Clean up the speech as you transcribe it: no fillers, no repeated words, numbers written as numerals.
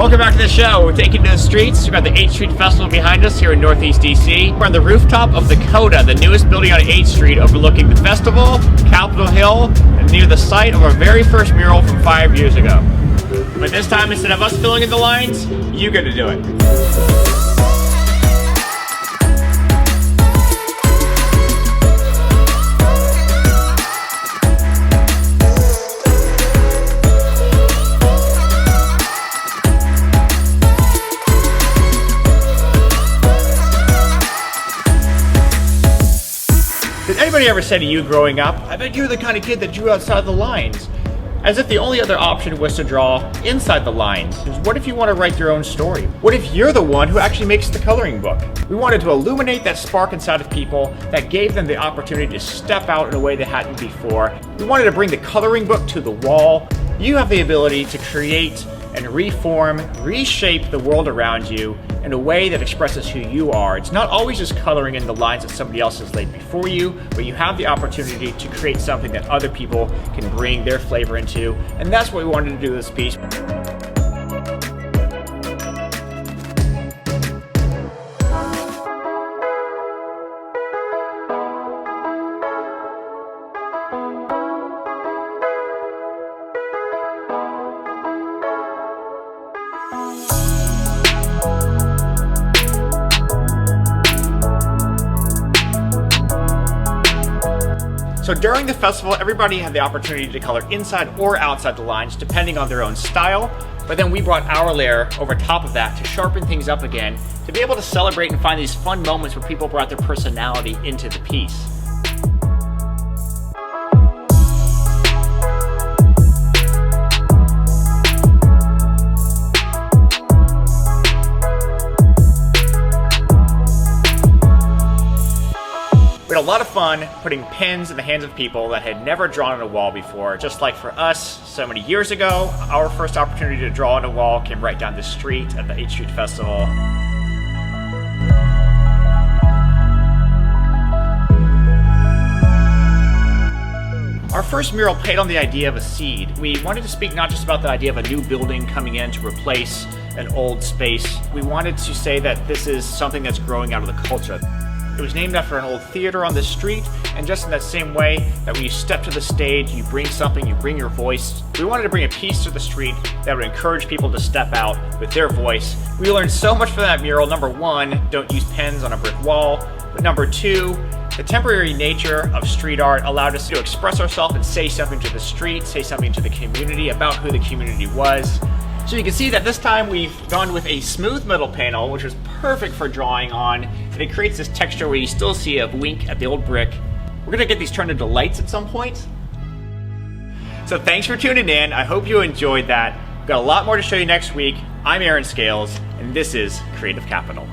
Welcome back to the show. We're taking to the streets. We've got the 8th Street Festival behind us here in Northeast DC. We're on the rooftop of the CODA, the newest building on 8th Street, overlooking the festival, Capitol Hill, and near the site of our very first mural from 5 years ago. But this time, instead of us filling in the lines, you get to do it. Did anybody ever say to you growing up, I bet you're the kind of kid that drew outside the lines? As if the only other option was to draw inside the lines. What if you want to write your own story? What if you're the one who actually makes the coloring book? We wanted to illuminate that spark inside of people that gave them the opportunity to step out in a way they hadn't before. We wanted to bring the coloring book to the wall. You have the ability to create and reform, reshape the world around you in a way that expresses who you are. It's not always just coloring in the lines that somebody else has laid before you, but you have the opportunity to create something that other people can bring their flavor into, and that's what we wanted to do with this piece. So during the festival, everybody had the opportunity to color inside or outside the lines, depending on their own style. But then we brought our layer over top of that to sharpen things up again, to be able to celebrate and find these fun moments where people brought their personality into the piece. We had a lot of fun putting pens in the hands of people that had never drawn on a wall before. Just like for us, so many years ago, our first opportunity to draw on a wall came right down the street at the 8th Street Festival. Our first mural played on the idea of a seed. We wanted to speak not just about the idea of a new building coming in to replace an old space. We wanted to say that this is something that's growing out of the culture. It was named after an old theater on the street, and just in that same way that when you step to the stage, you bring something, you bring your voice. We wanted to bring a piece to the street that would encourage people to step out with their voice. We learned so much from that mural. Number one, don't use pens on a brick wall. But number two, the temporary nature of street art allowed us to express ourselves and say something to the street, say something to the community about who the community was. So you can see that this time we've gone with a smooth metal panel, which is perfect for drawing on, and it creates this texture where you still see a wink at the old brick. We're gonna get these turned into lights at some point. So thanks for tuning in. I hope you enjoyed that. We've got a lot more to show you next week. I'm Aaron Scales, and this is Creative Capital.